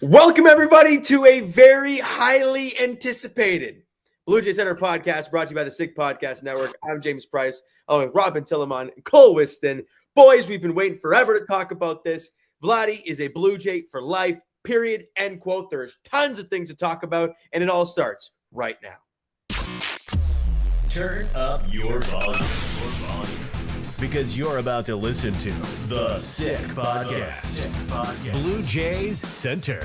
Welcome, everybody, to a very highly anticipated Blue Jay Center podcast brought to you by the Sick Podcast Network. I'm James Price, along with Robin Tillemon and Cole Whiston. Boys, we've been waiting forever to talk about this. Vladdy is a Blue Jay for life, period, end quote. There's tons of things to talk about, and it all starts right now. Turn up your volume. Because you're about to listen to the Sick Podcast. Blue Jays Center.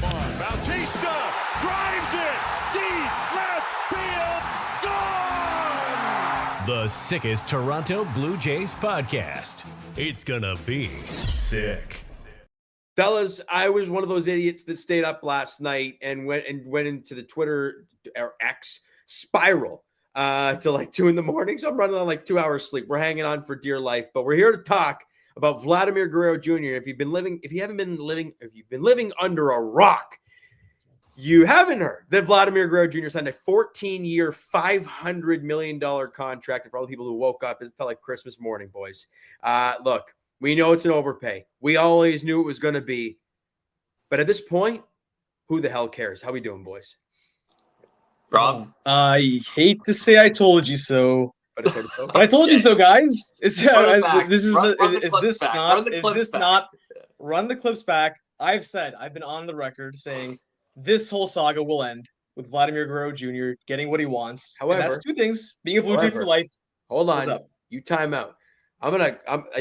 Bautista drives it deep left field. Gone! The sickest Toronto Blue Jays podcast. It's gonna be sick. Fellas, I was one of those idiots that stayed up last night and went into the Twitter or X spiral till like 2 a.m. So I'm running on like 2 hours sleep. We're hanging on for dear life, but we're here to talk about Vladimir Guerrero Jr. If you've been living under a rock, you haven't heard that Vladimir Guerrero Jr. signed a 14-year, $500 million contract. And for all the people who woke up, it felt like Christmas morning, boys. Look, we know it's an overpay. We always knew it was going to be. But at this point, who the hell cares? How we doing, boys? Rob? I hate to say I told you so, but I told you so, guys. It's Run the clips back. I've been on the record saying this whole saga will end with Vladimir Guerrero Jr. getting what he wants. However, and that's two things: being a Blue Jay for life. Hold on, you time out. I'm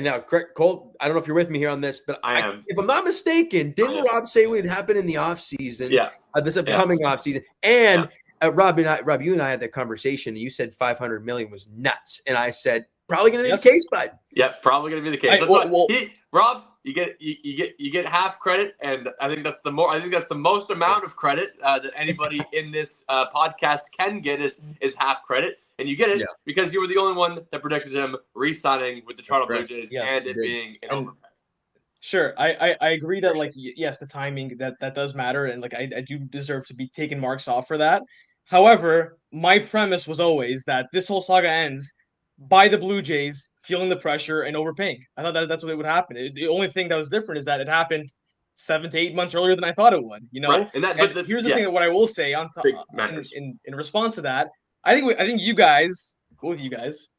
now correct, Cole. I don't know if you're with me here on this, but I am. If I'm not mistaken, didn't Rob say it would happen in the off season? Yeah, this upcoming off season, and. Rob, you and I had that conversation. And you said 500 million was nuts, and I said probably going to be the case, bud. Yeah, probably going to be the case. Rob, you get half credit, and I think that's the most amount of credit that anybody in this podcast can get is half credit, and you get it because you were the only one that predicted him re-signing with the Toronto Blue Jays and it being an overpay. Sure, I agree that yes, the timing that does matter, and I do deserve to be taking marks off for that. However, my premise was always that this whole saga ends by the Blue Jays feeling the pressure and overpaying. I thought that's what would happen. The only thing that was different is that it happened 7 to 8 months earlier than I thought it would. You know, right. And here's the thing that what I will say on top in response to that, I think you guys, both of you guys,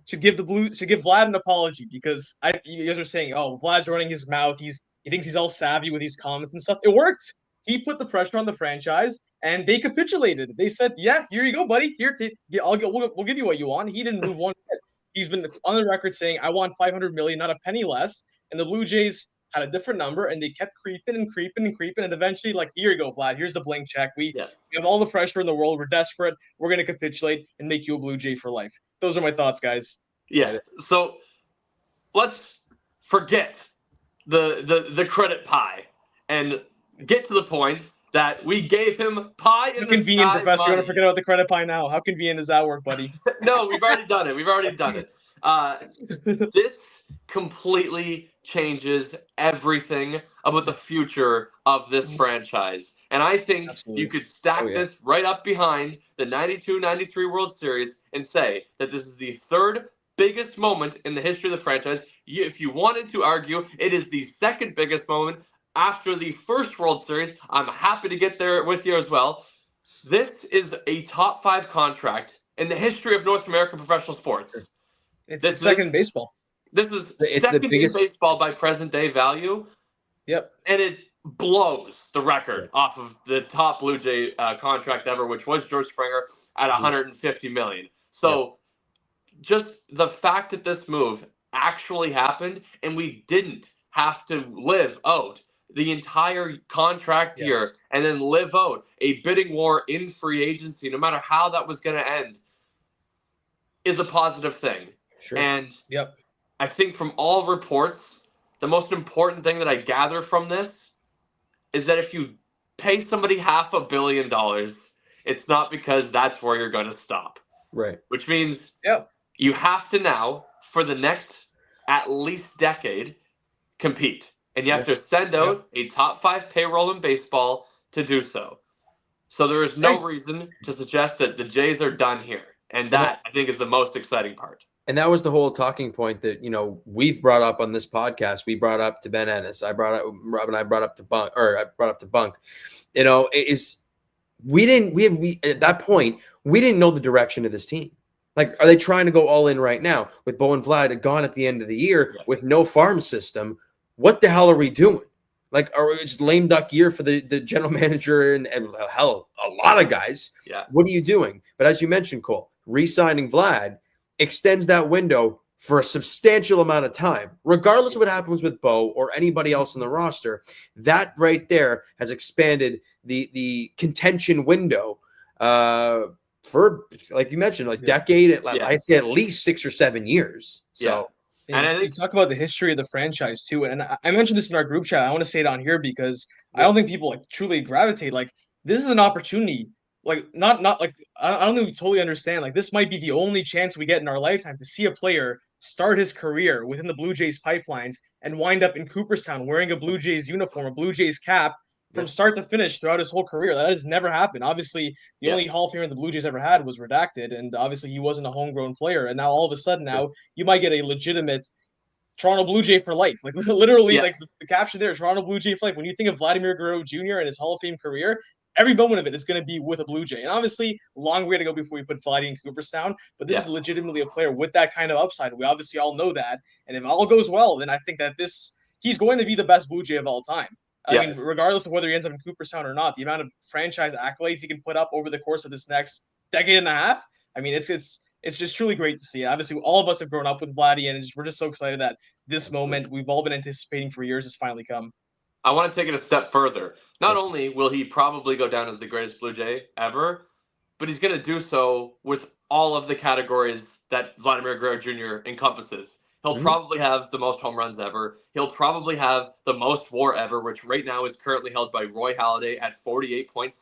should give Vlad an apology because you guys are saying, oh, Vlad's running his mouth. He thinks he's all savvy with these comments and stuff. It worked. He put the pressure on the franchise, and they capitulated. They said, "Yeah, here you go, buddy. Here, we'll give you what you want." He didn't move one bit. He's been on the record saying, "I want 500 million, not a penny less." And the Blue Jays had a different number, and they kept creeping, and eventually, here you go, Vlad. Here's the blank check. We have all the pressure in the world. We're desperate. We're going to capitulate and make you a Blue Jay for life. Those are my thoughts, guys. Yeah. So let's forget the credit pie and get to the point that we gave him pie in the convenient, sky Professor. money. You're going to forget about the credit pie now. How convenient does that work, buddy? No, we've already done it. This completely changes everything about the future of this franchise. And I think you could stack this right up behind the 92-93 World Series and say that this is the third biggest moment in the history of the franchise. If you wanted to argue, it is the second biggest moment after the first World Series. I'm happy to get there with you as well. This is a top 5 contract in the history of North American professional sports. It's second in baseball. This is second in baseball by present day value. Yep. And it blows the record off of the top Blue Jay contract ever, which was George Springer at $150 million. So just the fact that this move actually happened and we didn't have to live out the entire contract year and then live out a bidding war in free agency, no matter how that was going to end, is a positive thing. Sure. And I think from all reports, the most important thing that I gather from this is that if you pay somebody $500 million, it's not because that's where you're going to stop. Right. Which means you have to now, for the next at least decade, compete. And you have to send out a top 5 payroll in baseball to do so. So there is no reason to suggest that the Jays are done here. And that, I think, is the most exciting part. And that was the whole talking point that, we've brought up on this podcast. We brought up to Ben Ennis. Rob and I brought up to Bunk, or I brought up to Bunk. At that point, we didn't know the direction of this team. Like, are they trying to go all in right now with Bo and Vlad gone at the end of the year with no farm system? What the hell are we doing? Like, are we just lame duck year for the general manager and hell, a lot of guys? Yeah. What are you doing? But as you mentioned, Cole, re-signing Vlad extends that window for a substantial amount of time, regardless of what happens with Bo or anybody else on the roster. That right there has expanded the contention window for, like you mentioned, decade. I'd say at least 6 or 7 years. So, and I think talk about the history of the franchise too. And I mentioned this in our group chat. I want to say it on here because I don't think people truly gravitate. Like, this is an opportunity. Like, not like I don't think we totally understand. Like, this might be the only chance we get in our lifetime to see a player start his career within the Blue Jays pipelines and wind up in Cooperstown wearing a Blue Jays uniform, a Blue Jays cap from start to finish throughout his whole career. That has never happened. Obviously, the only Hall of Famer the Blue Jays ever had was redacted, and obviously he wasn't a homegrown player. And now all of a sudden, you might get a legitimate Toronto Blue Jay for life. Like, literally, like the caption there, Toronto Blue Jay for life. When you think of Vladimir Guerrero Jr. and his Hall of Fame career, every moment of it is going to be with a Blue Jay. And obviously, long way to go before we put Vladdy in Cooperstown. But this is legitimately a player with that kind of upside. We obviously all know that. And if all goes well, then I think that he's going to be the best Blue Jay of all time. I mean, regardless of whether he ends up in Cooperstown or not, the amount of franchise accolades he can put up over the course of this next decade and a half, I mean, it's just truly great to see. Obviously, all of us have grown up with Vladdy, and we're just so excited that this moment we've all been anticipating for years has finally come. I want to take it a step further. Not only will he probably go down as the greatest Blue Jay ever, but he's going to do so with all of the categories that Vladimir Guerrero Jr. encompasses. He'll probably have the most home runs ever. He'll probably have the most WAR ever, which right now is currently held by Roy Halladay at 48.6.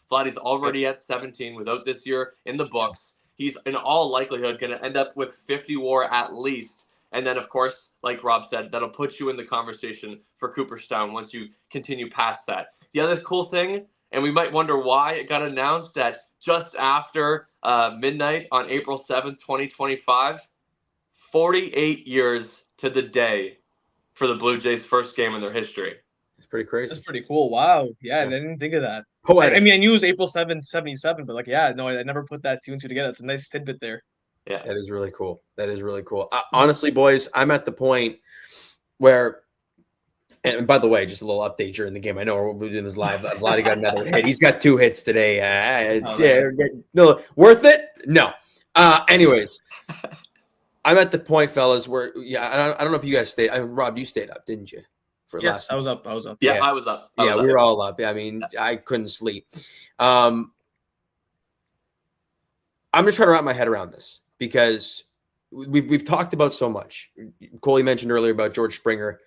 Vladdy's already at 17 without this year in the books. He's in all likelihood going to end up with 50 WAR at least. And then, of course, like Rob said, that'll put you in the conversation for Cooperstown once you continue past that. The other cool thing, and we might wonder why it got announced that just after midnight on April 7th, 2025, 48 years to the day for the Blue Jays' first game in their history. It's pretty crazy. That's pretty cool. Wow. Yeah, I didn't think of that. I mean, I knew it was April 7th, 77, but I never put that 2 and 2 together. It's a nice tidbit there. Yeah. That is really cool. Honestly, boys, I'm at the point where, and by the way, just a little update during the game. I know we're doing this live. Vladdy got another hit. He's got 2 hits today. No, worth it? No. Anyways, I'm at the point, fellas, where I don't know if you guys stayed. Rob, you stayed up, didn't you? Yes, I was up. Yeah, I was up. We were all up. I mean, I couldn't sleep. I'm just trying to wrap my head around this because we've talked about so much. Coley mentioned earlier about George Springer,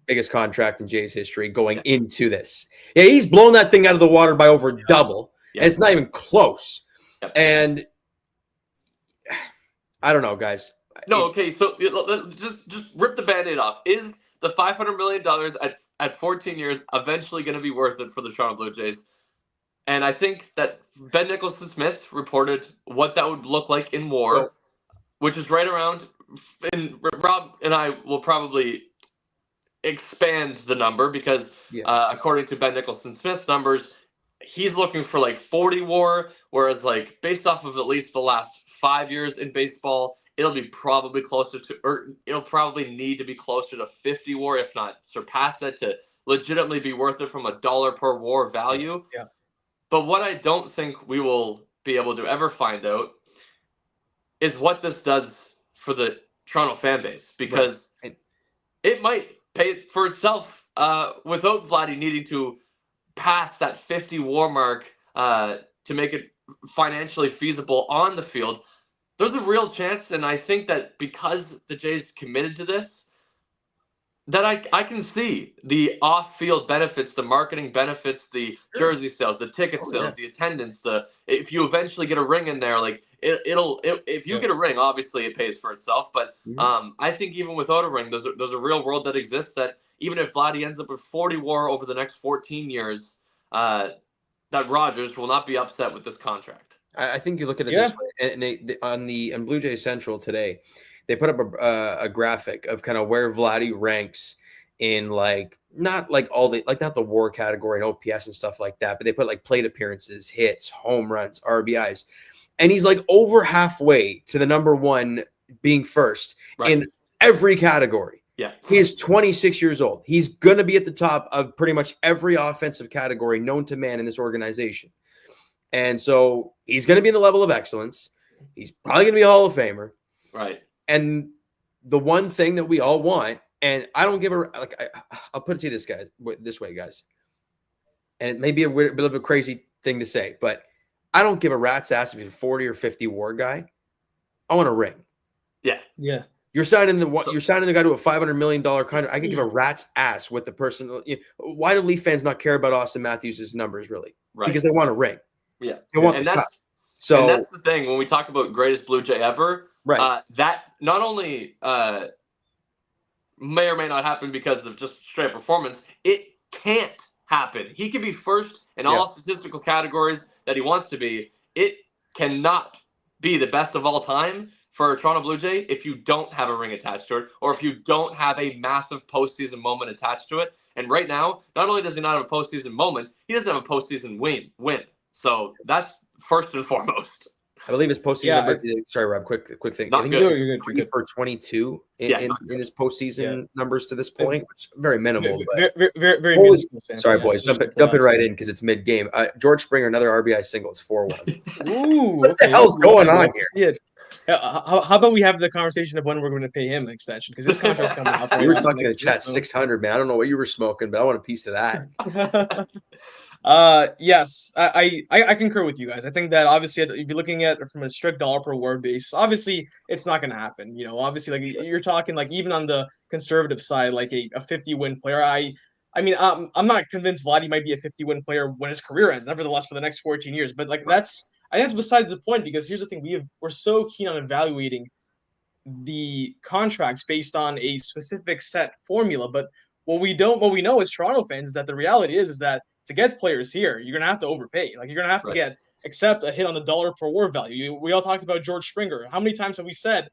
biggest contract in Jays history going into this. Yeah, he's blown that thing out of the water by over double, and it's not even close. And I don't know, guys. No, okay, so just rip the Band-Aid off. Is the $500 million at 14 years eventually going to be worth it for the Toronto Blue Jays? And I think that Ben Nicholson-Smith reported what that would look like in WAR, which is right around, and Rob and I will probably expand the number because according to Ben Nicholson-Smith's numbers, he's looking for like 40 WAR, whereas like based off of at least the last 5 years in baseball, it'll be probably closer to, or it'll probably need to be closer to 50 WAR, if not surpass that, to legitimately be worth it from a dollar per WAR value. Yeah. But what I don't think we will be able to ever find out is what this does for the Toronto fan base, because it might pay for itself without Vladdy needing to pass that 50 WAR mark to make it financially feasible on the field. There's a real chance, and I think that because the Jays committed to this, that I can see the off-field benefits, the marketing benefits, the jersey sales, the ticket sales, the attendance. If you eventually get a ring in there, like if you get a ring, obviously it pays for itself. But I think even without a ring, there's a real world that exists that even if Vladdy ends up with 40 WAR over the next 14 years, that Rogers will not be upset with this contract. I think you look at it this way, and on Blue Jay Central today, they put up a graphic of kind of where Vladdy ranks in like not like all the like not the WAR category and OPS and stuff like that, but they put like plate appearances, hits, home runs, RBIs, and he's like over halfway to the number one being first in every category. Yeah, he is 26 years old. He's gonna be at the top of pretty much every offensive category known to man in this organization, and so he's gonna be in the level of excellence. He's probably gonna be a Hall of Famer, right? And the one thing that we all want. And I don't give a like. I'll put it to you this way, guys. And it may be a bit of a crazy thing to say, but I don't give a rat's ass if he's a 40 or 50 WAR guy. I want a ring. Yeah. You're signing the guy to a $500 million contract. I can give a rat's ass with the person. You know, why do Leaf fans not care about Austin Matthews' numbers really? Right. Because they want a ring. Yeah. They want and the that's cup. So and that's the thing when we talk about greatest Blue Jay ever. Right. That not only may or may not happen because of just straight performance. It can't happen. He can be first in all statistical categories that he wants to be. It cannot be the best of all time for a Toronto Blue Jay if you don't have a ring attached to it or if you don't have a massive postseason moment attached to it. And right now, not only does he not have a postseason moment, he doesn't have a postseason win. So that's first and foremost. I believe his postseason numbers. Sorry, Rob. Quick thing. Not good. You're good for 22 in his postseason numbers to this point, which is very minimal. Very minuscule. Sorry, boys, jumping right in because it's mid game. George Springer, another RBI single. It's 4-1. Ooh, what the hell's going on here? How about we have the conversation of when we're going to pay him an extension because his contract's coming up. You were talking in the chat 600, man. I don't know what you were smoking, but I want a piece of that. Yes, I concur with you guys. I think that obviously if you're looking at it from a strict dollar per award basis, obviously it's not going to happen. You know, obviously like you're talking like even on the conservative side, like a 50-win player. I mean, I'm not convinced Vladdy might be a 50-win player when his career ends. Nevertheless, for the next 14 years, but like I think that's besides the point because here's the thing: we're so keen on evaluating the contracts based on a specific set formula, but what we know as Toronto fans is that the reality is that to get players here, you're gonna have to overpay. Like you're gonna have to accept a hit on the dollar per WAR value. We all talked about George Springer. How many times have we said,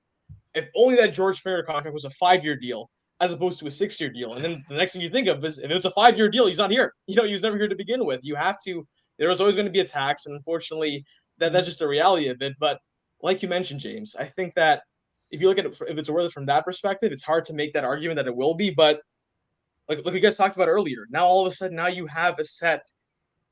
if only that George Springer contract was a 5-year deal as opposed to a 6-year deal? And then the next thing you think of is if it's a 5-year deal, he's not here. You know, he was never here to begin with. You have to. There was always going to be a tax, and unfortunately, that's just the reality of it. But like you mentioned, James, I think that if you look at it, if it's worth it from that perspective, it's hard to make that argument that it will be. But like you guys talked about earlier, now all of a sudden, now you have a set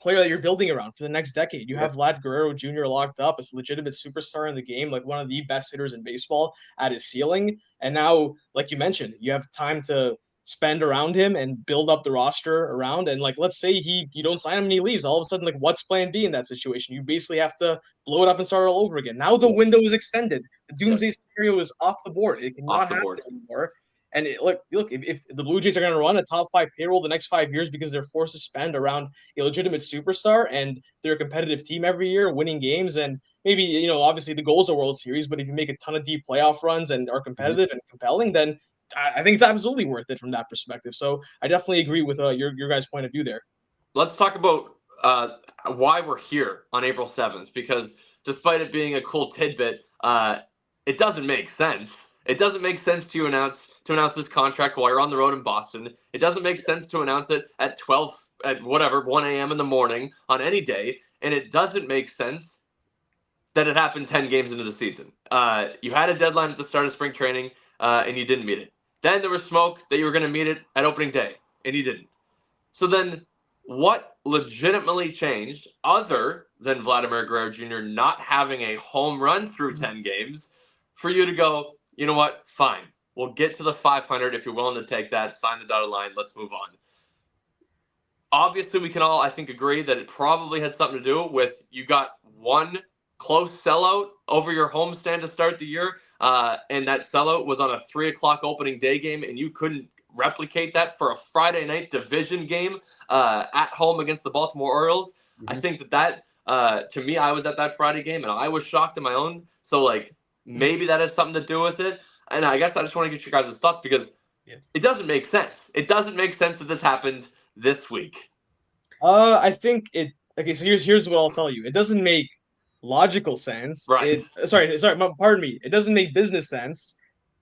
player that you're building around for the next decade. You have Vlad Guerrero Jr. locked up as a legitimate superstar in the game, like one of the best hitters in baseball at his ceiling. And now, like you mentioned, you have time to spend around him and build up the roster around. And like, let's say you don't sign him and he leaves. All of a sudden, like, what's plan B in that situation? You basically have to blow it up and start all over again. Now the window is extended. The doomsday scenario is off the board. It cannot happen anymore. And look, if the Blue Jays are going to run a top 5 payroll the next 5 years because they're forced to spend around a legitimate superstar and they're a competitive team every year, winning games, and maybe, you know, obviously the goal is a World Series, but if you make a ton of deep playoff runs and are competitive and compelling, then I think it's absolutely worth it from that perspective. So I definitely agree with your guys' point of view there. Let's talk about why we're here on April 7th, because despite it being a cool tidbit, it doesn't make sense. It doesn't make sense to announce this contract while you're on the road in Boston. It doesn't make sense to announce it at 1 a.m. in the morning on any day. And it doesn't make sense that it happened 10 games into the season. You had a deadline at the start of spring training, and you didn't meet it. Then there was smoke that you were going to meet it at opening day, and you didn't. So then what legitimately changed other than Vladimir Guerrero Jr. not having a home run through 10 games for you to go, you know what, fine. We'll get to the 500 if you're willing to take that, sign the dotted line, let's move on. Obviously, we can all, I think, agree that it probably had something to do with you got one close sellout over your homestand to start the year, and that sellout was on a 3 o'clock opening day game, and you couldn't replicate that for a Friday night division game at home against the Baltimore Orioles. Mm-hmm. I think that to me, I was at that Friday game, and I was shocked in my own. So, like, maybe that has something to do with it. And I guess I just want to get your guys' thoughts because it doesn't make sense. It doesn't make sense that this happened this week. I think it. Okay, so here's what I'll tell you. It doesn't make logical sense. Right. Sorry. Pardon me. It doesn't make business sense.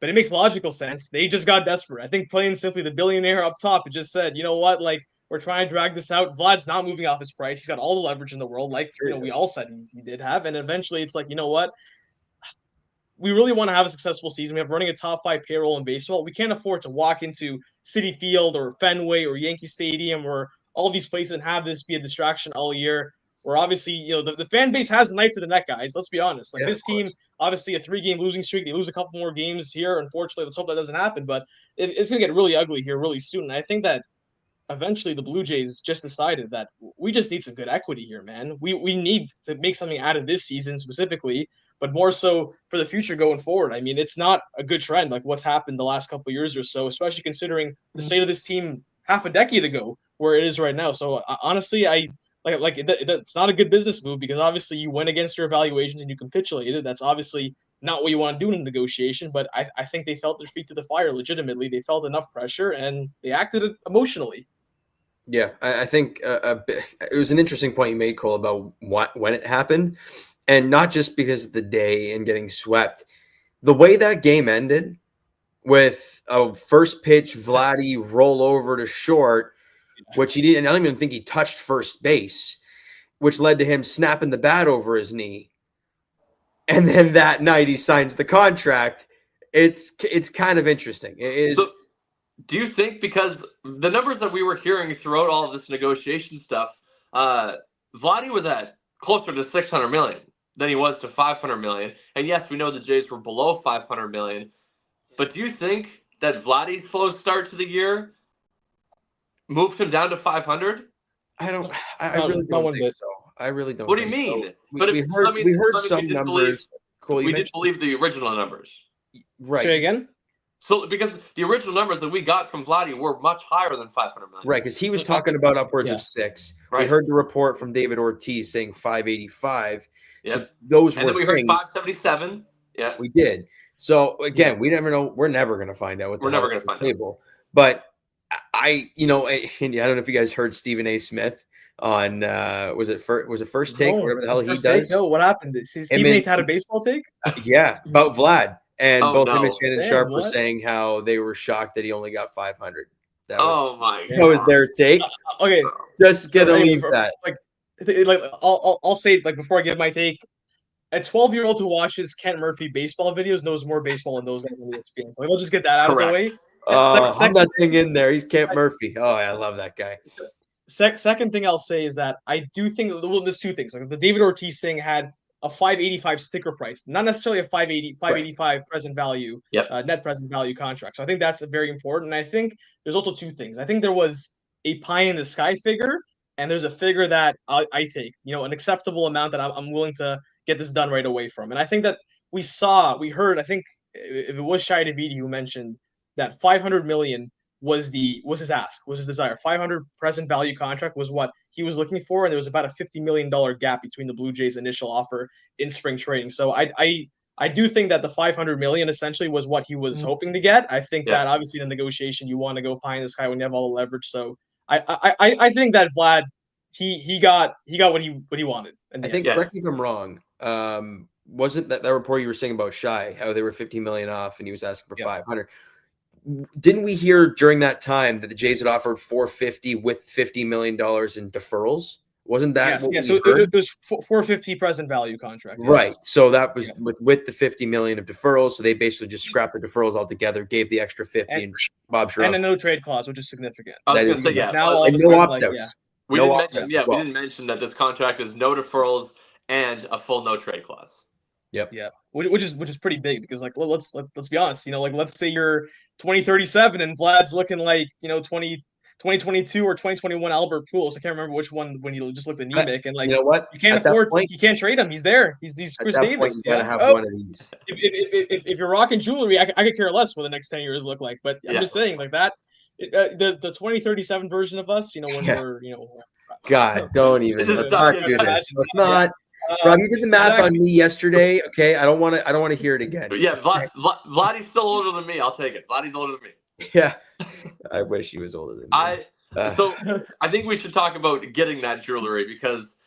But it makes logical sense. They just got desperate. I think plain and simply the billionaire up top just said, you know what, like, we're trying to drag this out. Vlad's not moving off his price. He's got all the leverage in the world, like we all said he did have. And eventually it's like, you know what? We really want to have a successful season. We have running a top 5 payroll in baseball. We can't afford to walk into Citi Field or Fenway or Yankee Stadium or all these places and have this be a distraction all year. Where obviously, the fan base has a knife to the neck, guys. Let's be honest. Like, this team, obviously a 3-game losing streak. They lose a couple more games here. Unfortunately, let's hope that doesn't happen. But it's going to get really ugly here really soon. And I think that eventually the Blue Jays just decided that we just need some good equity here, man. We need to make something out of this season specifically, but more so for the future going forward. I mean, it's not a good trend like what's happened the last couple of years or so, especially considering the state of this team half a decade ago where it is right now. So honestly, it's not a good business move because obviously you went against your evaluations and you capitulated. That's obviously not what you want to do in a negotiation, but I think they felt their feet to the fire legitimately. They felt enough pressure and they acted emotionally. Yeah, I think it was an interesting point you made, Cole, about when it happened, and not just because of the day and getting swept. The way that game ended with a first pitch Vladdy roll over to short, which he did, and I don't even think he touched first base, which led to him snapping the bat over his knee. And then that night he signs the contract. It's kind of interesting. Do you think, because the numbers that we were hearing throughout all of this negotiation stuff, Vladdy was at closer to 600 million than he was to 500 million. And yes, we know the Jays were below 500 million. But do you think that Vladdy's slow start to the year moved him down to 500? I really don't think so. I really don't. What do you mean? So. We heard some numbers. Cool. We did believe the original numbers. Right. Say again? So, because the original numbers that we got from Vladdy were much higher than 500 million. Right, because he was talking about upwards of 6. Right. We heard the report from David Ortiz saying 585. Yep. So those and were then we heard 577. Yeah, we did. So again, we never know. We're never going to find out. We're never going to find out. But I don't know if you guys heard Stephen A. Smith on was it First Take, whatever the hell he does. No, what happened? Stephen A. had a baseball take. Yeah, about Vlad. And both him and Shannon Sharp were what? saying how they were shocked that he only got 500. That was their take. Okay, just gonna leave that. I'll say before I give my take, a 12-year-old who watches Kent Murphy baseball videos knows more baseball than those guys on ESPN. So we'll just get that out of the way. I'm that thing in there. He's Kent Murphy. Oh, I love that guy. Second thing I'll say is that I do think there's two things. Like the David Ortiz thing had a 585 sticker price, not necessarily a 585 present value, net present value contract. So I think that's very important. And I think there's also two things. I think there was a pie in the sky figure, and there's a figure that I take, an acceptable amount that I'm willing to get this done right away from. And I think that we heard, I think if it was Shai Davidi who mentioned that 500 million was his ask, was his desire. 500 present value contract was what he was looking for, and there was about a $50 million gap between the Blue Jays' initial offer in spring trading. So I do think that the 500 million essentially was what he was hoping to get. I think that obviously in the negotiation you want to go pie in the sky when you have all the leverage. So I think that Vlad he got what he wanted. I think correct me if I'm wrong. Wasn't that report you were saying about Shai, how they were 50 million off and he was asking for 500? Didn't we hear during that time that the Jays had offered 450 with $50 million in deferrals? Wasn't that? Yes. So it was 450 present value contract. Yes. Right. So that was with the 50 million of deferrals. So they basically just scrapped the deferrals altogether, gave the extra 50 and Bob Schroeder. And a no trade clause, which is significant. I was going to say, now all of a sudden, we didn't mention that this contract is no deferrals and a full no trade clause. Yep. Yeah. Which is pretty big because let's be honest, let's say you're 2037 and Vlad's looking like 2022 or 2021 Albert Pujols. I can't remember which one when you just looked at Nemec and you know what? You can't you can't trade him. He's there. He's Chris Davis. You gotta have one of these. If you're rocking jewelry, I could care less what the next 10 years look like. But I'm just saying like that. The 2037 version of us, when we're God, don't even. Let's not do this. Let's not. Rob, you did the math on me yesterday. Okay, I don't want to hear it again. But yeah, Vladdy's still older than me. I'll take it. Vladdy's older than me. Yeah, I wish he was older than me. So I think we should talk about getting that jewelry because,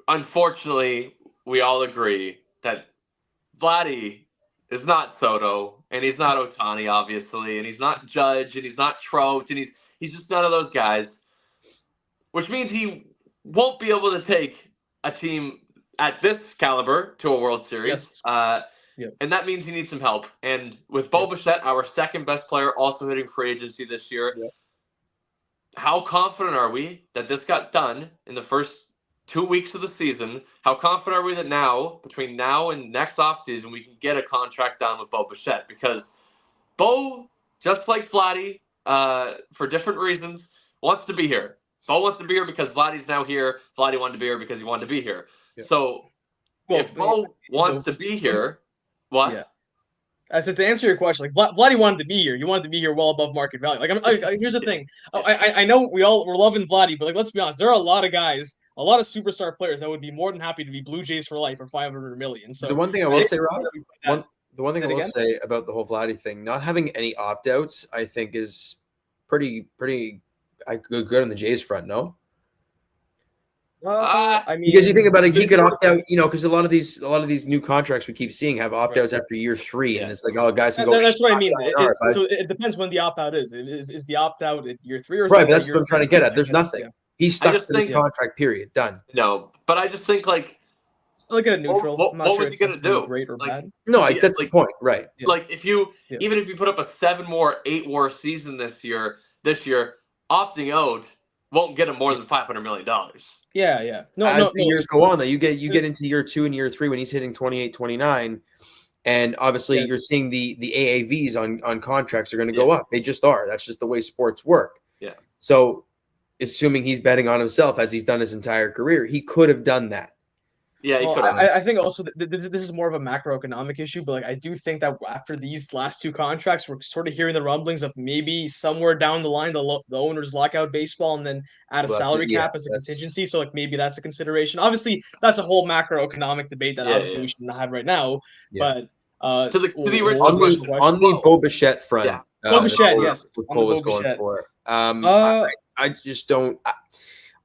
unfortunately, we all agree that Vladdy is not Soto. and he's not Ohtani, obviously, and he's not Judge, and he's not Trout, and he's just none of those guys, which means he won't be able to take a team at this caliber to a World Series. Yes. And that means he needs some help. And with Bo Bichette, our second best player, also hitting free agency this year, how confident are we that this got done in the first 2 weeks of the season? How confident are we that now, between now and next offseason, we can get a contract done with Bo Bichette? Because Bo, just like Vladdy, for different reasons, wants to be here. Bo wants to be here because Vladdy's now here. Vladdy wanted to be here because he wanted to be here. Yeah. So if Bo wants to be here, what? Yeah. I said, to answer your question, like Vladdy wanted to be here. You wanted to be here well above market value. Here's the thing. I know we're loving Vladdy, but let's be honest. There are a lot of guys, a lot of superstar players that would be more than happy to be Blue Jays for life for $500 million. So the one thing I will say, Rob, the one thing I will say about the whole Vladdy thing, not having any opt-outs, I think is pretty good on the Jays front. No. I mean, because you think about it, he could opt out, because a lot of these new contracts we keep seeing have opt outs after year 3, and it's like, oh, guys can go. That's what I mean. So it depends when the opt out is. Is the opt out at year 3 or right? But that's what I'm trying to get at. There's nothing. Yeah. He's stuck to this contract. Period. Done. No, but I just think like. Look at a neutral. What was he going to do? Great or bad? No, that's the point, right? Like if you even if you put up a 7 WAR, 8 WAR season this year, opting out won't get him more than $500 million. Yeah. As the years go on, though, you get into year 2 and year 3 when he's hitting 28, 29, and obviously you're seeing the AAVs on contracts are going to go up. They just are. That's just the way sports work. Yeah. So, assuming he's betting on himself as he's done his entire career, he could have done that. Yeah, he could have. I think also this is more of a macroeconomic issue, but I do think that after these last 2 contracts, we're sort of hearing the rumblings of maybe somewhere down the line the owners lock out baseball and then add a salary cap as a contingency. So maybe that's a consideration. Obviously, that's a whole macroeconomic debate that obviously we shouldn't have right now. Yeah. But to the original question on the Bo Bichette front, Bo Bichette, yes, Cole was going for. I just don't.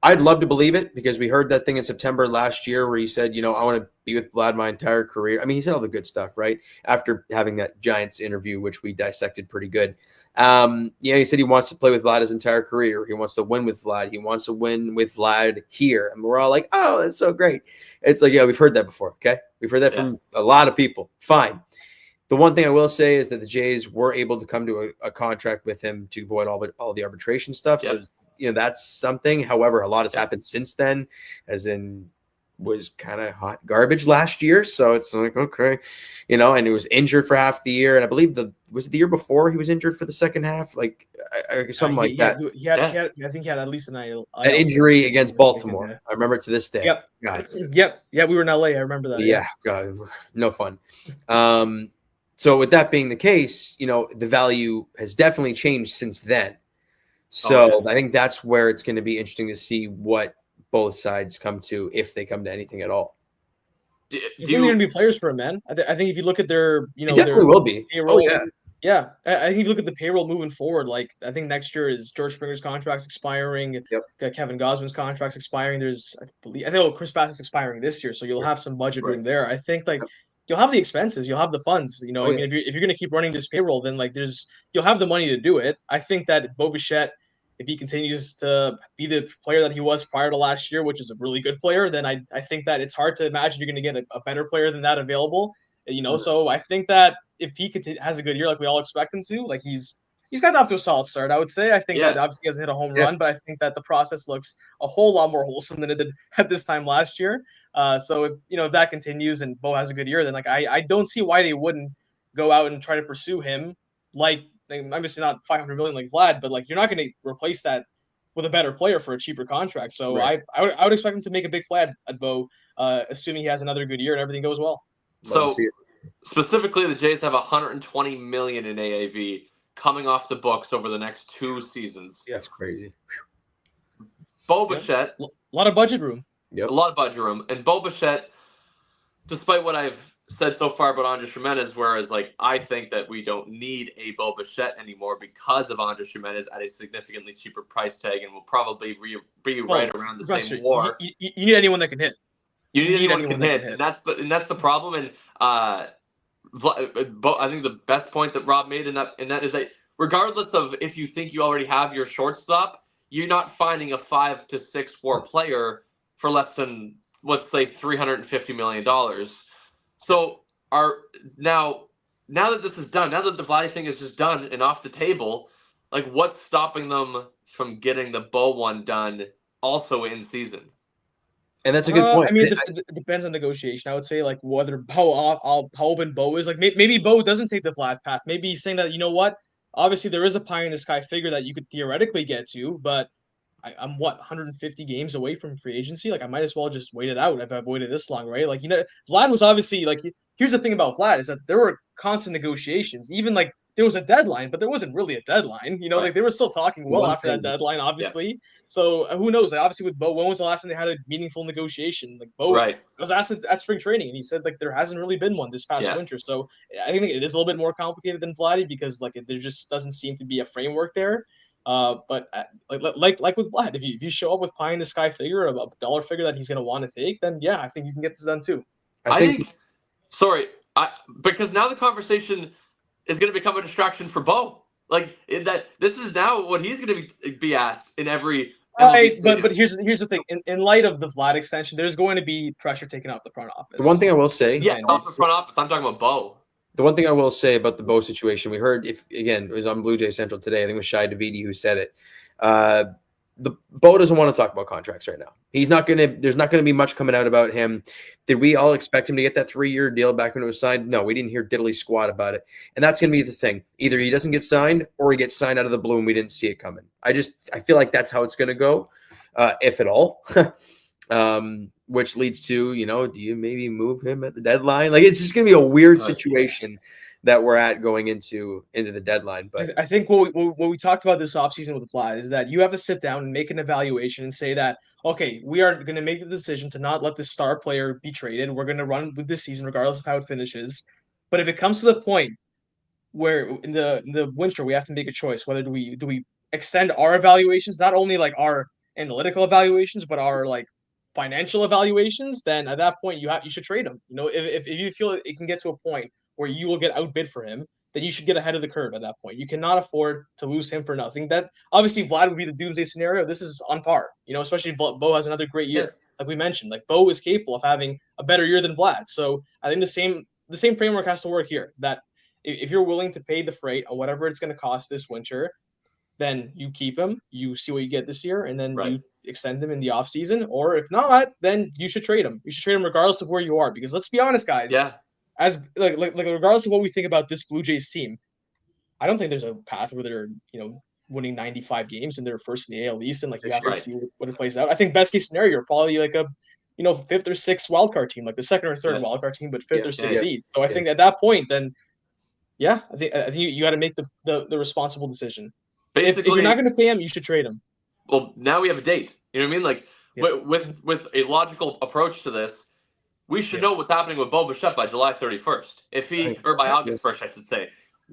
I'd love to believe it because we heard that thing in September last year where he said, I want to be with Vlad my entire career. I mean, he said all the good stuff, right? After having that Giants interview, which we dissected pretty good. He said he wants to play with Vlad his entire career. He wants to win with Vlad. He wants to win with Vlad here. And we're all like, oh, that's so great. It's like, we've heard that before. Okay. We've heard that from a lot of people. Fine. The one thing I will say is that the Jays were able to come to a contract with him to avoid all the arbitration stuff. Yep. So, that's something. However, a lot has happened since then, as in was kind of hot garbage last year. So it's like, okay, and he was injured for half the year. And I believe was it the year before he was injured for the second half? Like something like that. I think he had at least an injury against Baltimore. I remember it to this day. Yep. God. Yep. Yeah. We were in LA. I remember that. Yeah. God, no fun. So with that being the case, the value has definitely changed since then. So I think that's where it's going to be interesting to see what both sides come to, if they come to anything at all. Do you going to be players for him, man? I think if you look at their, it definitely will be. Payroll, yeah. I think if you look at the payroll moving forward, like I think next year is George Springer's contract's expiring. Yep. Kevin Gausman's contract's expiring. I think Chris Bass is expiring this year, so you'll have some budget room there. I think you'll have the expenses, you'll have the funds. I mean, if you're going to keep running this payroll, then you'll have the money to do it. I think that Bo Bichette, if he continues to be the player that he was prior to last year, which is a really good player, then I think that it's hard to imagine you're going to get a better player than that available. So I think that if he has a good year like we all expect him to, like he's gotten off to a solid start, I would say. I think that obviously he hasn't hit a home run, but I think that the process looks a whole lot more wholesome than it did at this time last year. So if that continues and Bo has a good year, then I don't see why they wouldn't go out and try to pursue him. Obviously not $500 million like Vlad, but you're not going to replace that with a better player for a cheaper contract. So I would expect him to make a big play at Bo, assuming he has another good year and everything goes well. So specifically, the Jays have $120 million in AAV coming off the books over the next 2 seasons. Yeah, that's crazy. Bo Bichette, a lot of budget room. Yep. A lot of budget room, and Bo Bichette, despite what I've said so far about Andres Gimenez, whereas I think that we don't need a Bo Bichette anymore because of Andres Gimenez at a significantly cheaper price tag, and will probably be right around the same WAR. You need anyone that can hit. You need anyone that can hit, and that's the problem. And I think the best point that Rob made in that is that regardless of if you think you already have your shortstop, you're not finding a 5 to 6 WAR player for less than, let's say, $350 million. So now that this is done, now that the Vladdy thing is just done and off the table, like what's stopping them from getting the Bo one done also in season? And that's a good point. I mean, it depends on negotiation. I would say like whether how open Bo is. Like maybe Bo doesn't take the Vlad path. Maybe he's saying that, you know what? Obviously, there is a pie in the sky figure that you could theoretically get to, but I'm 150 games away from free agency. Like I might as well just wait it out if I've waited this long, right? Like, Vlad was obviously like. Here's the thing about Vlad is that there were constant negotiations. Even like there was a deadline, but there wasn't really a deadline. Right. Like they were still talking well after that deadline, obviously. Yeah. So who knows? Like, obviously with Bo, when was the last time they had a meaningful negotiation? Like Bo was asked at spring training, and he said like there hasn't really been one this past winter. So I think it is a little bit more complicated than Vladdy because like there just doesn't seem to be a framework there. But like with Vlad, if you show up with pie in the sky figure, a dollar figure that he's going to want to take, then yeah, I think you can get this done too. I think because now the conversation is going to become a distraction for Bo. Like that, this is now what he's going to be asked in every. Right, but here's the thing. In light of the Vlad extension, there's going to be pressure taken off the front office. The one thing I will say, off the front office. I'm talking about Bo. The one thing I will say about the Bo situation, we heard it was on Blue Jay Central today. I think it was Shai Davidi who said it. The Bo doesn't want to talk about contracts right now. He's not going to. There's not going to be much coming out about him. Did we all expect him to get that 3-year deal back when it was signed? No, we didn't hear diddly squat about it. And that's going to be the thing. Either he doesn't get signed or he gets signed out of the blue and we didn't see it coming. I feel like that's how it's going to go, if at all. Which leads to, do you maybe move him at the deadline? Like it's just going to be a weird situation that we're at going into the deadline. But I think what we talked about this offseason with the Fly is that you have to sit down and make an evaluation and say that, okay, we are going to make the decision to not let the star player be traded. We're going to run with this season regardless of how it finishes. But if it comes to the point where in the winter we have to make a choice, whether do we extend our evaluations, not only like our analytical evaluations, but our like financial evaluations, then at that point you should trade him. If you feel it can get to a point where you will get outbid for him, then you should get ahead of the curve at that point. You cannot afford to lose him for nothing. That obviously Vlad would be the doomsday scenario. This is on par, especially if Bo has another great year. Like we mentioned, like Bo is capable of having a better year than Vlad. So I think the same framework has to work here, that if you're willing to pay the freight or whatever it's going to cost this winter, then you keep him, you see what you get this year, and then you extend him in the offseason. Or if not, then you should trade him. You should trade him regardless of where you are. Because let's be honest, guys. Yeah. As like regardless of what we think about this Blue Jays team, I don't think there's a path where they're winning 95 games and they're first in the AL East, and like you have to see what it plays out. I think best case scenario, you're probably like a 5th or 6th wildcard team, like the 2nd or 3rd wildcard team, but 5th or 6th seed. So I think at that point, then I think you got to make the responsible decision. Basically, if you're not going to pay him, you should trade him. Well, now we have a date. You know what I mean? Like with a logical approach to this, we should know what's happening with Bo Bichette by July 31st. Or by August 1st, I should say.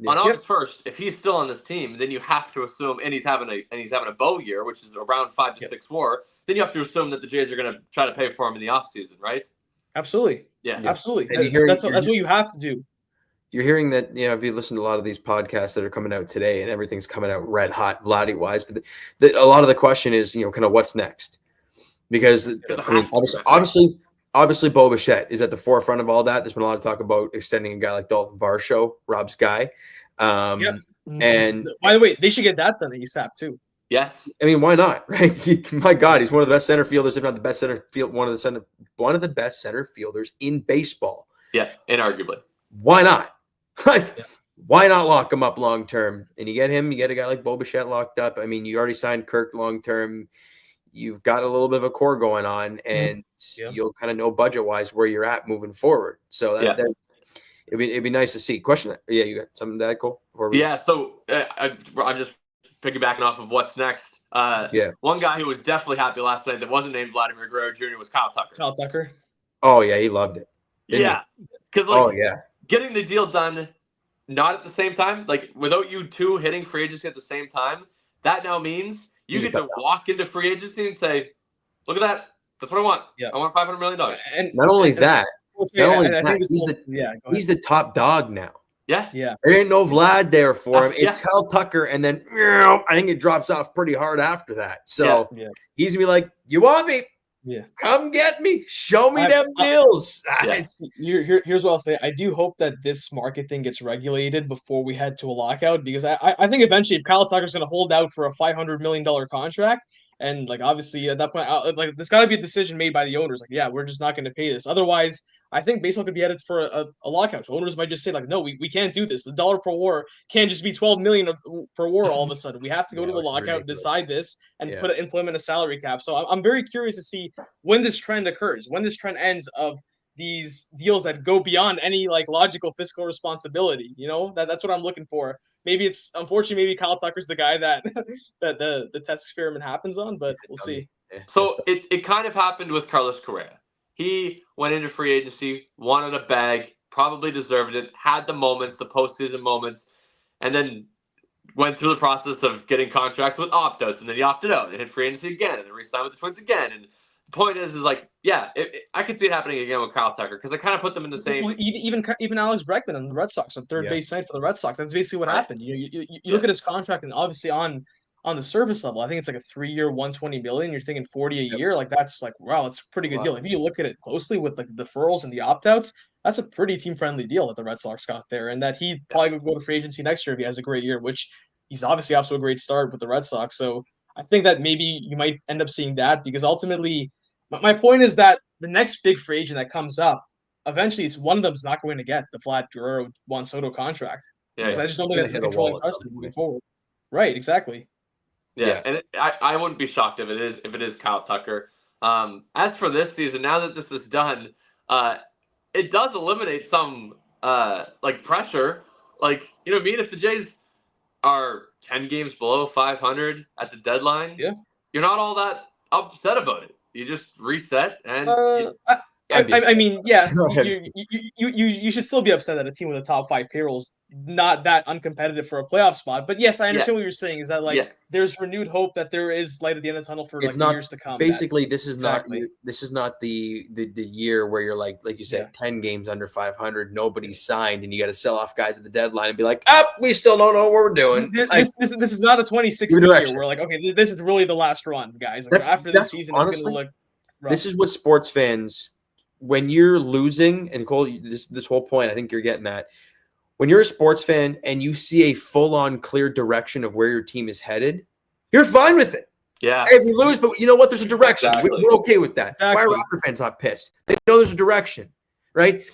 On August 1st, if he's still on this team, then you have to assume, and he's having a Bo year, which is around 5 to 6 WAR. Then you have to assume that the Jays are going to try to pay for him in the offseason, right? Absolutely. Yeah. Absolutely. That's what you have to do. You're hearing that, if you listen to a lot of these podcasts that are coming out today, and everything's coming out red hot, Vladdy wise, but a lot of the question is, kind of what's next? Because obviously, Bo Bichette is at the forefront of all that. There's been a lot of talk about extending a guy like Dalton Varsho, Rob's guy. And by the way, they should get that done ASAP too. Yes, I mean, why not? Right? My God, he's one of the best center fielders, if not the best center field, one of the best center fielders in baseball. Yeah, inarguably. Why not? Why not lock him up long term? And you get a guy like Bo Bichette locked up. I mean, you already signed Kirk long term. You've got a little bit of a core going on, and you'll kind of know budget wise where you're at moving forward. So it'd be nice to see. Question? Yeah, you got something to add, Cole? So I'm just piggybacking off of what's next. One guy who was definitely happy last night that wasn't named Vladimir Guerrero Jr. was Kyle Tucker. Oh yeah, he loved it. Because getting the deal done, not at the same time, like without you two hitting free agency at the same time, that now means you get to walk into free agency and say, "Look at that! That's what I want. I want $500 million." And not only that, Not only that, he's the top dog now. Yeah. There ain't no Vlad there for him. It's Kyle Tucker, and then I think it drops off pretty hard after that. So he's gonna be like, "You want me? Yeah. Come get me. Show me them deals." Here's what I'll say. I do hope that this market thing gets regulated before we head to a lockout, because I think eventually, if Kyle Tucker's going to hold out for a $500 million contract, and like obviously at that point, like there's got to be a decision made by the owners. Like, yeah, we're just not going to pay this. Otherwise, I think baseball could be headed for a lockout. Owners might just say like, no, we can't do this. The dollar per war can't just be $12 million per war all of a sudden. We have to go to the lockout, decide this, and implement a salary cap. So I'm very curious to see when this trend occurs, when this trend ends of these deals that go beyond any like logical fiscal responsibility. You know, that's what I'm looking for. Maybe it's unfortunately, maybe Kyle Tucker's the guy that the test experiment happens on, but we'll see. So it kind of happened with Carlos Correa. He went into free agency, wanted a bag, probably deserved it, had the moments, the postseason moments, and then went through the process of getting contracts with opt-outs, and then he opted out and hit free agency again, and then re-signed with the Twins again. And the point is like, I could see it happening again with Kyle Tucker, because I kind of put them in the same. Well, even Alex Bregman on the Red Sox, on third base side for the Red Sox. That's basically what happened. You look at his contract, and obviously on the surface level, I think it's like a 3-year, $120 million. You're thinking 40 a year. Like that's like, wow, it's a pretty good deal. If you look at it closely with like the deferrals and the opt-outs, that's a pretty team-friendly deal that the Red Sox got there, and that he probably would go to free agency next year if he has a great year, which he's obviously off to a great start with the Red Sox. So I think that maybe you might end up seeing that, because ultimately, my point is that the next big free agent that comes up, eventually it's one of them's not going to get the Vlad Guerrero Juan Soto contract. Because I just don't think that's a controlling precedent moving forward. Right, exactly. Yeah. And I wouldn't be shocked if it is Kyle Tucker. As for this season, now that this is done, it does eliminate some like pressure. Like, you know what I mean? If the Jays are 10 games below 500 at the deadline, you're not all that upset about it. You just reset and. I mean, yes, you should still be upset that a team with a top 5 payroll is not that uncompetitive for a playoff spot. But yes, I understand what you're saying. Is that like there's renewed hope that there is light at the end of the tunnel for years to come. Basically, this is not the year where you're like you said, 10 games under 500, nobody's signed, and you got to sell off guys at the deadline and be like, we still don't know what we're doing. This is not a 2016 year. We're like, okay, this is really the last run, guys. Like, after this season, honestly, it's going to look rough. This is what sports fans. When you're losing, and Cole, this whole point, I think you're getting that. When you're a sports fan and you see a full-on clear direction of where your team is headed, you're fine with it. Yeah. Hey, if you lose, but you know what? There's a direction. Exactly. We're okay with that. Exactly. Why are Rocker fans not pissed? They know there's a direction, right?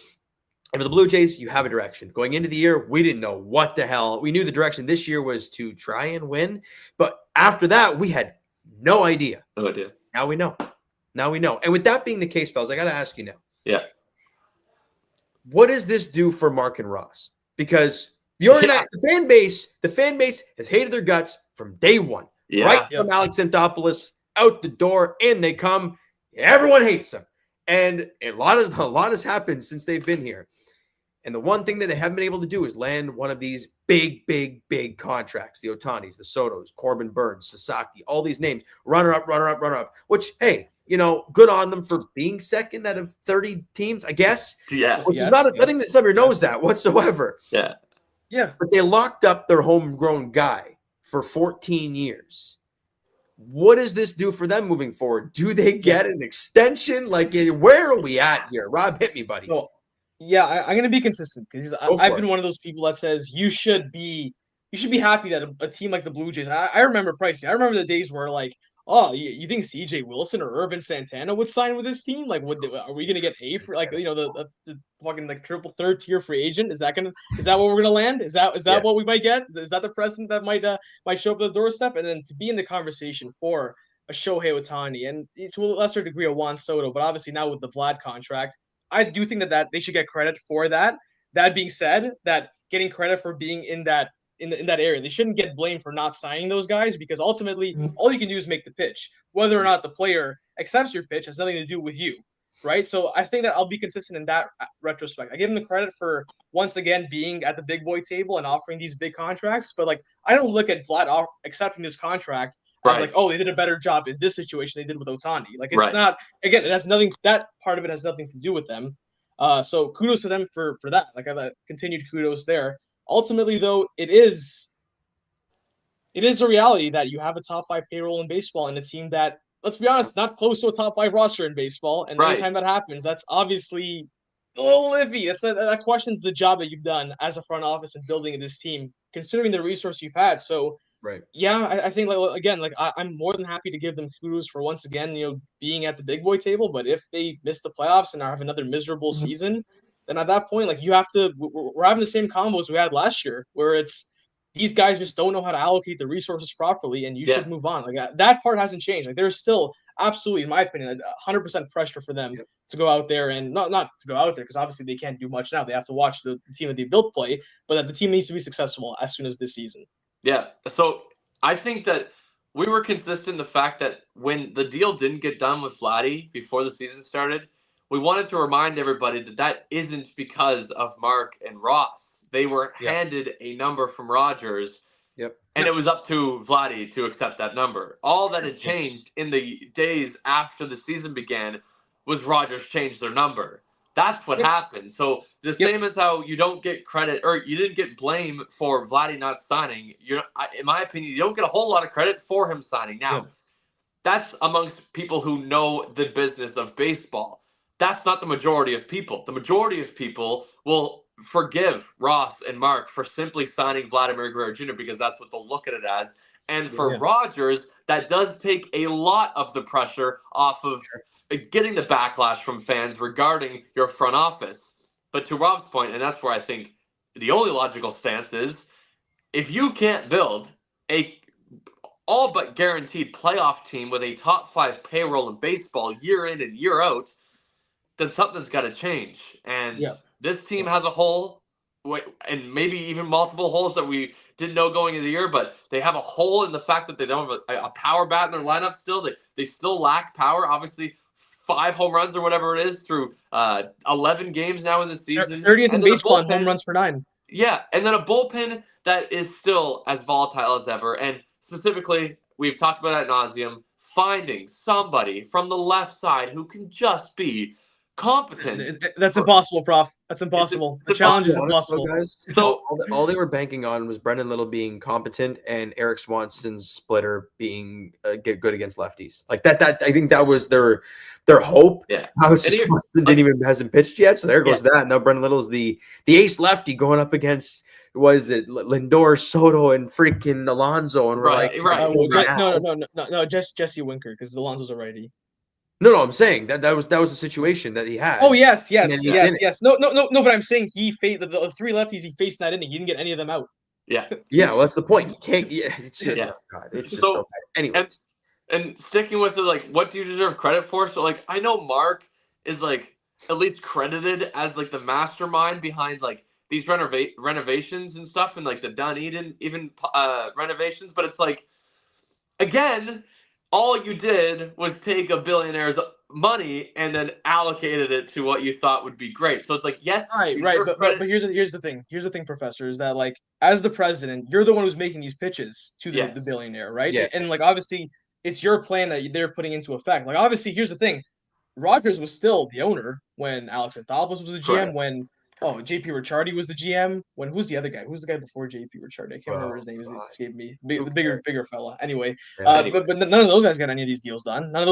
And for the Blue Jays, you have a direction. Going into the year, we didn't know what the hell. We knew the direction this year was to try and win, but after that, we had no idea. No idea. Now we know. And with that being the case, fellas, I got to ask you now. Yeah. What does this do for Mark and Ross? Because the fan base has hated their guts from day one. Yeah. Right from Alex Anthopoulos out the door, in they come. Everyone hates them. And a lot has happened since they've been here. And the one thing that they haven't been able to do is land one of these big contracts. The Otanis, the Sotos, Corbin Burns, Sasaki, all these names. Runner up. Which, hey, good on them for being second out of 30 teams, I guess. Yeah. Which is not I think that somebody knows that whatsoever. Yeah. Yeah. But they locked up their homegrown guy for 14 years. What does this do for them moving forward? Do they get an extension? Like, where are we at here? Rob, hit me, buddy. Well, yeah, I'm going to be consistent, because I've been one of those people that says you should be happy that a team like the Blue Jays. I remember pricing. I remember the days where like, oh, you think C.J. Wilson or Irvin Santana would sign with this team? Like, are we gonna get a for like the fucking like triple third tier free agent? Is that what we're gonna land? Is that what we might get? Is that the precedent that might show up at the doorstep? And then to be in the conversation for a Shohei Ohtani and to a lesser degree a Juan Soto, but obviously now with the Vlad contract, I do think that they should get credit for that. That being said, that getting credit for being in that area, they shouldn't get blamed for not signing those guys, because ultimately all you can do is make the pitch. Whether or not the player accepts your pitch has nothing to do with you, right? So I think that I'll be consistent in that retrospect. I give him the credit for once again being at the big boy table and offering these big contracts, but like I don't look at Vlad accepting this contract as like, oh, they did a better job in this situation they did with Ohtani. Like it's not, again, it has nothing, that part of it has nothing to do with them. So kudos to them for that. Like I've continued kudos there. Ultimately, though, it is a reality that you have a top 5 payroll in baseball and a team that, let's be honest, not close to a top 5 roster in baseball. And anytime that happens, that's obviously a little iffy. That questions the job that you've done as a front office and building this team, considering the resource you've had. So, yeah, I think I'm more than happy to give them kudos for once again, being at the big boy table. But if they miss the playoffs and have another miserable season, then at that point, like, you have to. We're having the same combos we had last year, where it's these guys just don't know how to allocate the resources properly, and you should move on. Like that part hasn't changed. Like there's still absolutely, in my opinion, 100% pressure for them to go out there and not to go out there because obviously they can't do much now. They have to watch the team that they built play, but that the team needs to be successful as soon as this season. Yeah. So I think that we were consistent in the fact that when the deal didn't get done with Vladdy before the season started, we wanted to remind everybody that isn't because of Mark and Ross. They were handed a number from Rogers, and it was up to Vladdy to accept that number. All that had changed in the days after the season began was Rogers changed their number. That's what happened. So the same as how you don't get credit or you didn't get blame for Vladdy not signing. In my opinion, you don't get a whole lot of credit for him signing. Now, that's amongst people who know the business of baseball. That's not the majority of people. The majority of people will forgive Ross and Mark for simply signing Vladimir Guerrero Jr. because that's what they'll look at it as. And for Rogers, that does take a lot of the pressure off of getting the backlash from fans regarding your front office. But to Rob's point, and that's where I think the only logical stance is, if you can't build a all but guaranteed playoff team with a top 5 payroll in baseball year in and year out, then something's got to change. And this team has a hole, and maybe even multiple holes that we didn't know going into the year, but they have a hole in the fact that they don't have a power bat in their lineup still. They still lack power. Obviously, 5 home runs or whatever it is through 11 games now in the season. 30th in baseball and home runs per 9. Yeah, and then a bullpen that is still as volatile as ever. And specifically, we've talked about ad nauseum, finding somebody from the left side who can just be competent. That's impossible, Prof. That's impossible. The challenge is impossible. Guys, so all they were banking on was Brendan Little being competent and Eric Swanson's splitter being good against lefties. Like that. I think that was their hope. Yeah. Swanson hasn't pitched yet, so there goes that. Now Brendan Little's the ace lefty going up against what is it, Lindor, Soto, and freaking Alonso, and we're no, just Jesse Winker because Alonso's a righty. No, I'm saying that was the situation that he had. Oh yes. No. But I'm saying he faced the 3 lefties he faced in that inning. He didn't get any of them out. Yeah. Yeah. Well, that's the point. He can't. Yeah. It's just, oh God, it's just so bad. Anyways, and sticking with it, like, what do you deserve credit for? So, like, I know Mark is like at least credited as like the mastermind behind like these renovations and stuff, and like the Dunedin even renovations. But it's like, again, all you did was take a billionaire's money and then allocated it to what you thought would be great. So it's like, yes, right. But here's the thing. Here's the thing, Professor, is that like as the president, you're the one who's making these pitches to the billionaire, right? Yeah. And like obviously, it's your plan that they're putting into effect. Like obviously, here's the thing. Rogers was still the owner when Alex Anthopoulos was the GM. When JP Ricciardi was the GM. When who's the other guy? Who's the guy before JP Ricciardi? I can't remember his name. It escaped me. The bigger fella. Anyway, but none of those guys got any of these deals done. None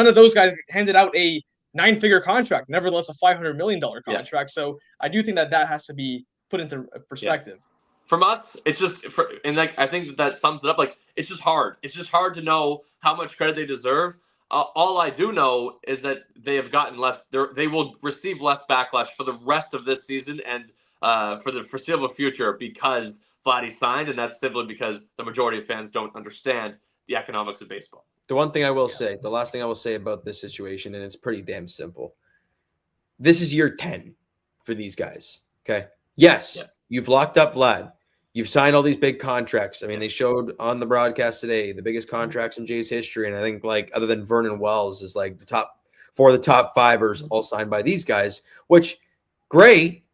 of those guys handed out a 9-figure contract. Nevertheless, a $500 million contract. Yeah. So I do think that has to be put into perspective. Yeah. From us, it's just and like I think that sums it up. Like it's just hard. It's just hard to know how much credit they deserve. All I do know is that they have gotten less. They will receive less backlash for the rest of this season and for the foreseeable future because Vladdy signed, and that's simply because the majority of fans don't understand the economics of baseball. The one thing I will say, the last thing I will say about this situation, and it's pretty damn simple. This is year 10 for these guys. Okay. Yes, you've locked up Vlad. You've signed all these big contracts. I mean, they showed on the broadcast today the biggest contracts in Jay's history. And I think, like, other than Vernon Wells, is like the top 5ers all signed by these guys, which great.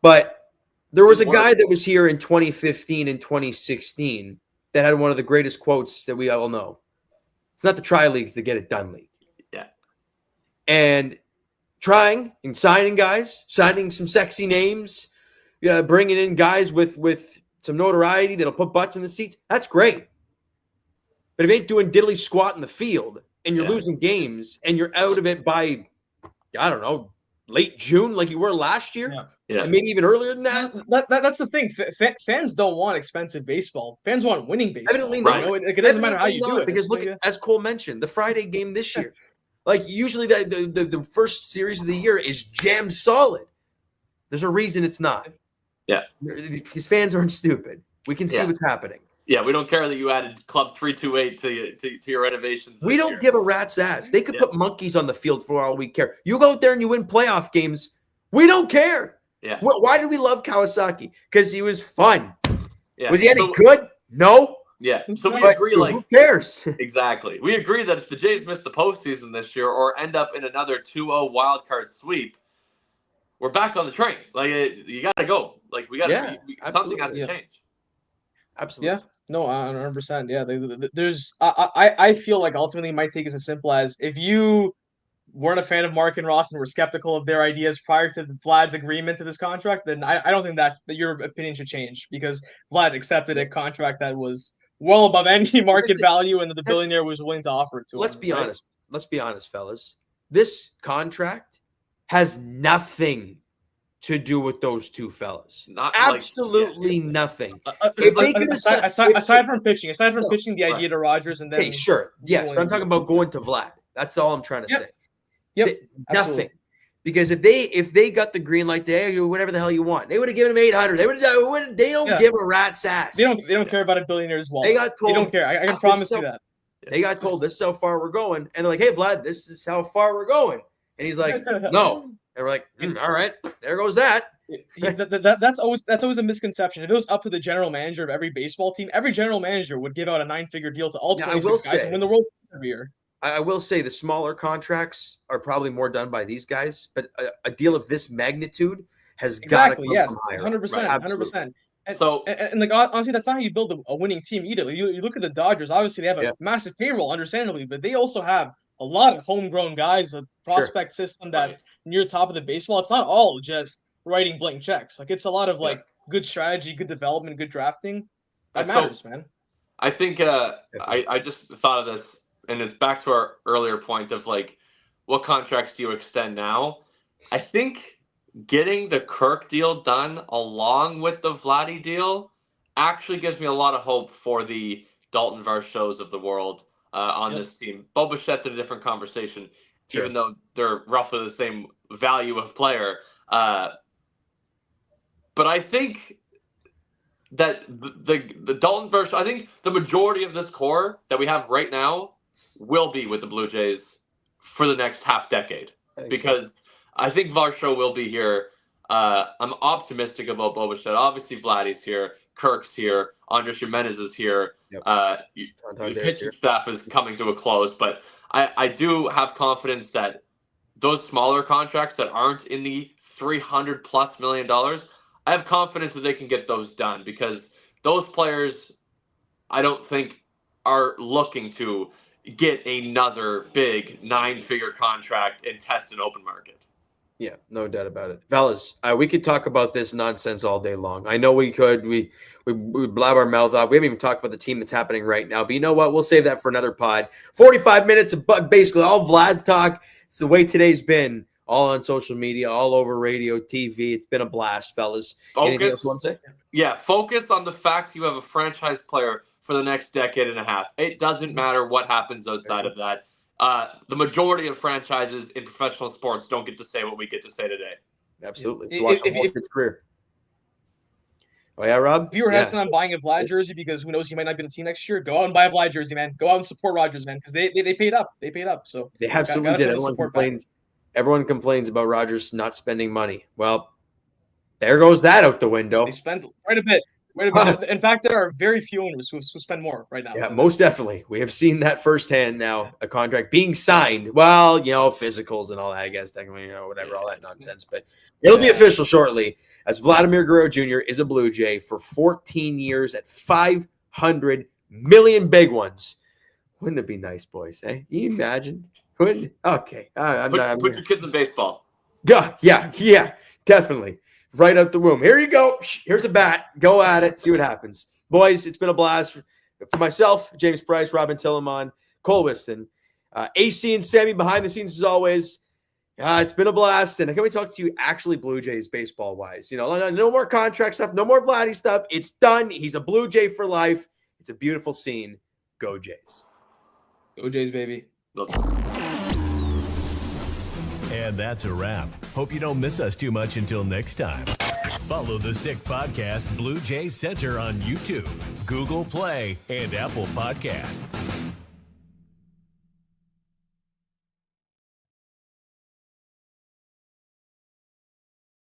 But there was a guy that was here in 2015 and 2016 that had one of the greatest quotes that we all know. It's not the tri-leagues that get it done league. Yeah. And trying and signing guys, signing some sexy names, bringing in guys with some notoriety that'll put butts in the seats. That's great. But if you ain't doing diddly squat in the field and you're losing games and you're out of it by, I don't know, late June like you were last year, and maybe even earlier than that. That's the thing. Fans don't want expensive baseball. Fans want winning baseball. Evidently not. It doesn't matter how you do it. Because look, as Cole mentioned, the Friday game this year, like usually the first series of the year is jammed solid. There's a reason it's not. Yeah. Because fans aren't stupid. We can see what's happening. Yeah, we don't care that you added Club 328 to your renovations. We don't give a rat's ass. They could put monkeys on the field for all we care. You go out there and you win playoff games. We don't care. Yeah. Why do we love Kawasaki? Because he was fun. Yeah. Was he any good? No. Yeah. So we agree, like, who cares? Exactly. We agree that if the Jays miss the postseason this year or end up in another 2-0 wild card sweep, we're back on the train. Like, you got to go. Like, we got to. Something has to change. Absolutely. Yeah. No, 100%. Yeah. There's. I feel like ultimately my take is as simple as if you weren't a fan of Mark and Ross and were skeptical of their ideas prior to Vlad's agreement to this contract, then I don't think that your opinion should change because Vlad accepted a contract that was well above any market value and that the billionaire was willing to offer it to him. Let's be honest. Let's be honest, fellas. This contract has nothing to do with those two fellas. Absolutely nothing. Aside from pitching the idea to Rogers and then. Okay, sure. Yes, but I'm talking about going to Vlad. That's all I'm trying to say. Yep. Nothing. Because if they got the green light, they whatever the hell you want, they would have given him 800. They don't give a rat's ass. They don't care about a billionaire's wallet. They got told. They don't care. I can promise you that. They got told this is how far we're going, and they're like, "Hey, Vlad, this is how far we're going," and he's like, "No." And we're like, "All right, there goes that." That's always a misconception. If it was up to the general manager of every baseball team, every general manager would give out a 9-figure deal to all 26 guys and win the World Cup every year. I will say the smaller contracts are probably more done by these guys, but a deal of this magnitude has got to come from higher. 100%. And like honestly, that's not how you build a winning team either. You look at the Dodgers. Obviously, they have a massive payroll, understandably, but they also have a lot of homegrown guys, a prospect system that's near the top of the baseball. It's not all just writing blank checks. Like it's a lot of good strategy, good development, good drafting. That matters, man. I think I just thought of this. And it's back to our earlier point of like, what contracts do you extend now? I think getting the Kirk deal done along with the Vladdy deal actually gives me a lot of hope for the Dalton Varshows of the world on this team. Bo Bichette's in a different conversation, even though they're roughly the same value of player. But I think that the Dalton Varsho, I think the majority of this core that we have right now will be with the Blue Jays for the next half decade because I think Varsho will be here. I'm optimistic about Bo Bichette. Obviously, Vladdy's here, Kirk's here, Andres Jimenez is here. The pitching staff is coming to a close, but I do have confidence that those smaller contracts that aren't in the $300+ million, I have confidence that they can get those done because those players, I don't think, are looking to get another big 9-figure contract and test an open market. Yeah, no doubt about it. Fellas, we could talk about this nonsense all day long. I know we could. We blab our mouth off. We haven't even talked about the team that's happening right now. But you know what? We'll save that for another pod. 45 minutes of basically all Vlad talk. It's the way today's been. All on social media, all over radio, TV. It's been a blast, fellas. Anything else you want to say? Yeah, focus on the fact you have a franchise player for the next decade and a half. It doesn't matter what happens outside of that. The majority of franchises in professional sports don't get to say what we get to say today. Absolutely. To watch his career. Oh, yeah, Rob? If you were hesitant on buying a Vlad jersey because who knows, he might not be in the team next year, go out and buy a Vlad jersey, man. Go out and support Rogers, man, because they paid up. They paid up. So they absolutely did. Everyone complains about Rogers not spending money. Well, there goes that out the window. They spend quite a bit. In fact, there are very few owners who spend more right now. Yeah, most definitely. We have seen that firsthand now, a contract being signed. Well, physicals and all that, I guess, technically, whatever, all that nonsense. But it'll be official shortly as Vladimir Guerrero Jr. is a Blue Jay for 14 years at $500 million big ones. Wouldn't it be nice, boys? Can you imagine? Okay. Put your kids in baseball. Yeah, definitely. Right out the womb. Here you go. Here's a bat. Go at it. See what happens. Boys, it's been a blast. For myself, James Price, Robin Tillemon, Cole Whiston, AC and Sammy behind the scenes as always. It's been a blast. And can we talk to you actually Blue Jays baseball-wise? No more contract stuff. No more Vladdy stuff. It's done. He's a Blue Jay for life. It's a beautiful scene. Go Jays. Go Jays, baby. And that's a wrap. Hope you don't miss us too much until next time. Follow the Sick Podcast Blue Jays Center on YouTube, Google Play, and Apple Podcasts.